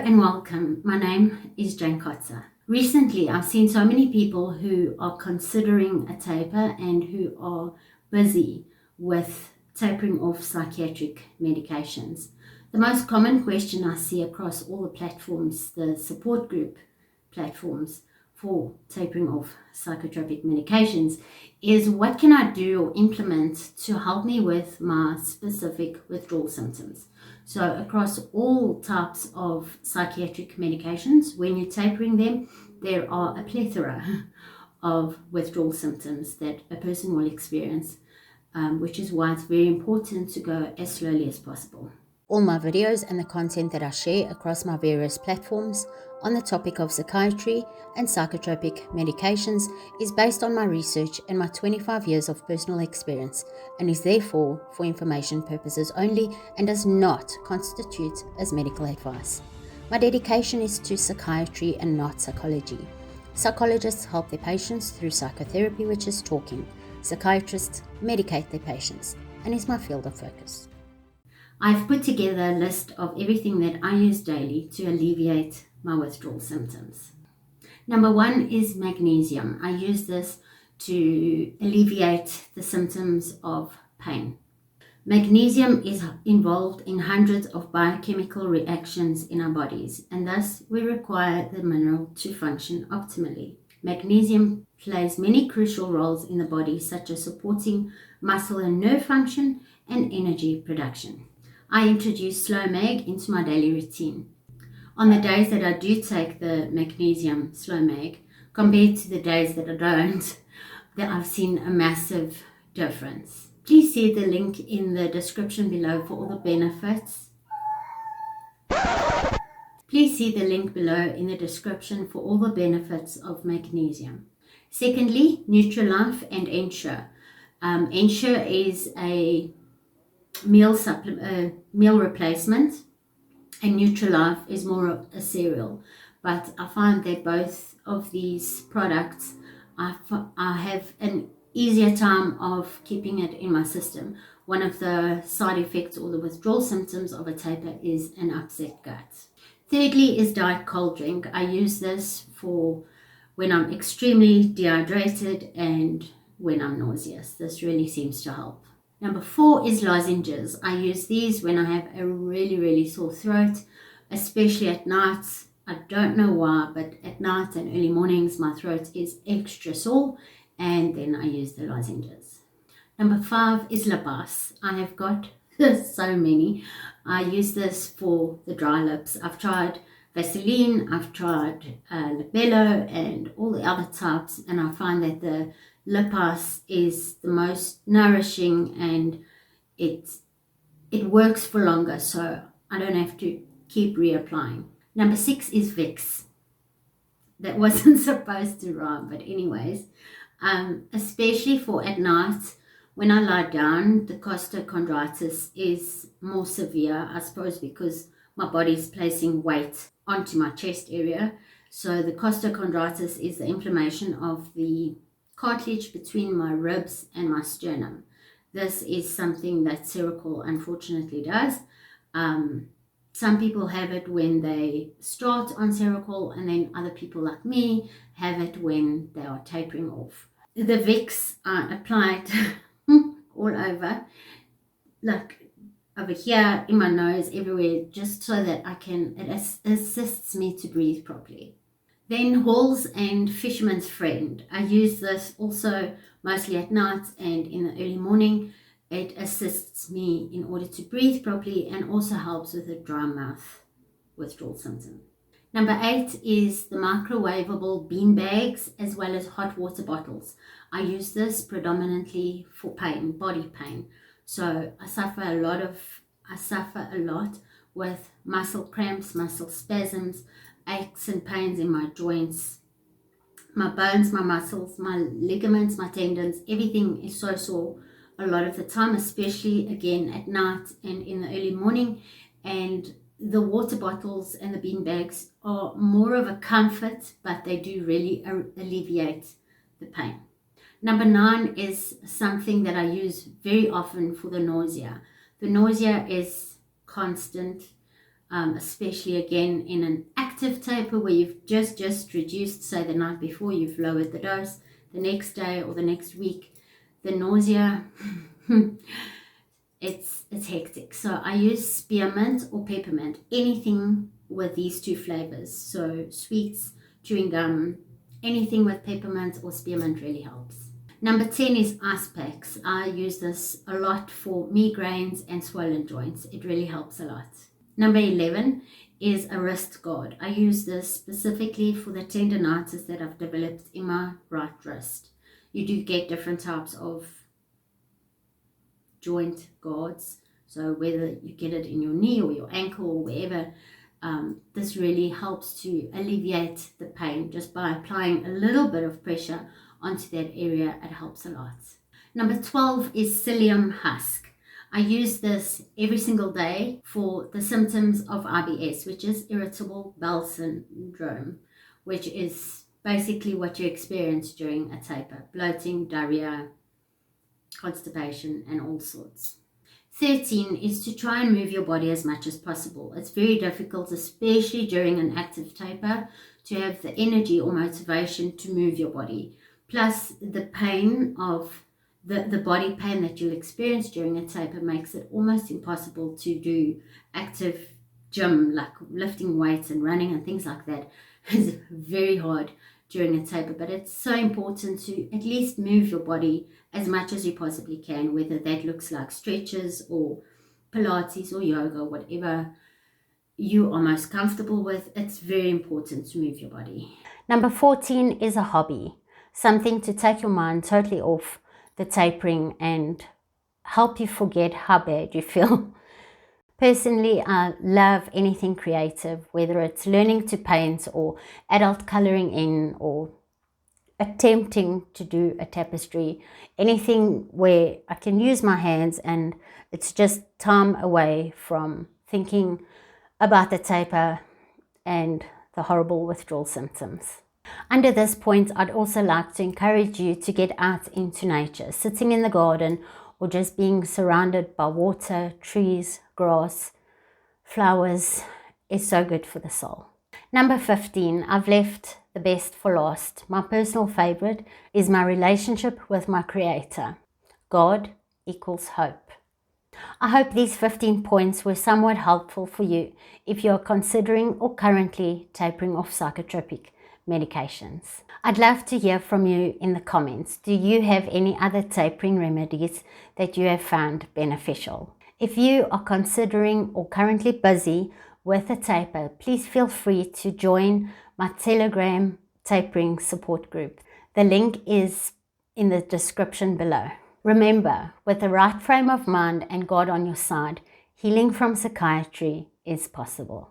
and welcome. My name is Jane Kotzer. Recently, I've seen so many people who are considering a taper and who are busy with tapering off psychiatric medications. The most common question I see across all the platforms, the support group platforms for tapering off psychotropic medications, is what can I do or implement to help me with my specific withdrawal symptoms. So across all types of psychiatric medications, when you're tapering them, there are a plethora of withdrawal symptoms that a person will experience, which is why it's very important to go as slowly as possible. All my videos and the content that I share across my various platforms on the topic of psychiatry and psychotropic medications is based on my research and my 25 years of personal experience, and is therefore for information purposes only and does not constitute as medical advice. My dedication is to psychiatry and not psychology. Psychologists help their patients through psychotherapy, which is talking. Psychiatrists medicate their patients, and is my field of focus. I've put together a list of everything that I use daily to alleviate my withdrawal symptoms. Number one is magnesium. I use this to alleviate the symptoms of pain. Magnesium is involved in hundreds of biochemical reactions in our bodies, and thus we require the mineral to function optimally. Magnesium plays many crucial roles in the body, such as supporting muscle and nerve function and energy production. I introduce Slow Mag into my daily routine. On the days that I do take the magnesium Slow Mag, compared to the days that I don't, that I've seen a massive difference. Please see the link in the description below for all the benefits. Please see the link below in the description for all the benefits of magnesium. Secondly, Nutrilife and Ensure. Ensure is a meal replacement, and Nutrilife is more of a cereal, but I find that both of these products I have an easier time of keeping it in my system. One of the side effects or the withdrawal symptoms of a taper is an upset gut. Thirdly is diet cold drink. I use this for when I'm extremely dehydrated and when I'm nauseous. This really seems to help. Number 4 is lozenges. I use these when I have a really sore throat, especially at night. I don't know why, but at night and early mornings my throat is extra sore, and then I use the lozenges. Number 5 is Lipas. I have got so many. I use this for the dry lips. I've tried Vaseline, I've tried Libello and all the other types, and I find that the Lipas is the most nourishing and it works for longer, so I don't have to keep reapplying. Number 6 is Vicks. That wasn't supposed to rhyme, but anyways, especially for at night when I lie down, the costochondritis is more severe, I suppose, because my body's placing weight onto my chest area. So the costochondritis is the inflammation of the cartilage between my ribs and my sternum. This is something that Seroquel unfortunately does. Some people have it when they start on Seroquel, and then other people like me have it when they are tapering off. The Vicks are applied all over, like over here, in my nose, everywhere, just so that it assists me to breathe properly. Then Halls and Fisherman's Friend. I use this also mostly at night and in the early morning. It assists me in order to breathe properly and also helps with a dry mouth withdrawal symptom. Number 8 is the microwavable bean bags as well as hot water bottles. I use this predominantly for pain, body pain. So I suffer a lot with muscle cramps, muscle spasms, aches and pains in my joints, my bones, my muscles, my ligaments, my tendons. Everything is so sore a lot of the time, especially again at night and in the early morning. And the water bottles and the bean bags are more of a comfort, but they do really alleviate the pain. Number 9 is something that I use very often for the nausea. The nausea is constant. especially again in an active taper where you've just reduced, say the night before you've lowered the dose, the next day or the next week, the nausea, it's hectic. So I use spearmint or peppermint, anything with these two flavors. So sweets, chewing gum, anything with peppermint or spearmint really helps. Number 10 is ice packs. I use this a lot for migraines and swollen joints. It really helps a lot. Number 11 is a wrist guard. I use this specifically for the tendonitis that I've developed in my right wrist. You do get different types of joint guards. So whether you get it in your knee or your ankle or wherever, this really helps to alleviate the pain just by applying a little bit of pressure onto that area. It helps a lot. Number 12 is psyllium husk. I use this every single day for the symptoms of IBS, which is irritable bowel syndrome, which is basically what you experience during a taper: bloating, diarrhea, constipation, and all sorts. 13 is to try and move your body as much as possible. It's very difficult, especially during an active taper, to have the energy or motivation to move your body. Plus, the pain of the body pain that you'll experience during a taper makes it almost impossible to do active gym, like lifting weights and running and things like that. It's very hard during a taper, but it's so important to at least move your body as much as you possibly can, whether that looks like stretches or Pilates or yoga, whatever you are most comfortable with. It's very important to move your body. Number 14 is a hobby, something to take your mind totally off the tapering and help you forget how bad you feel. Personally, I love anything creative, whether it's learning to paint or adult coloring in or attempting to do a tapestry, anything where I can use my hands and it's just time away from thinking about the taper and the horrible withdrawal symptoms. Under this point, I'd also like to encourage you to get out into nature, sitting in the garden or just being surrounded by water, trees, grass, flowers is so good for the soul. Number 15, I've left the best for last. My personal favorite is my relationship with my Creator. God equals hope. I hope these 15 points were somewhat helpful for you if you are considering or currently tapering off psychotropic medications. I'd love to hear from you in the comments. Do you have any other tapering remedies that you have found beneficial? If you are considering or currently busy with a taper, please feel free to join my Telegram tapering support group. The link is in the description below. Remember, with the right frame of mind and God on your side, healing from psychiatry is possible.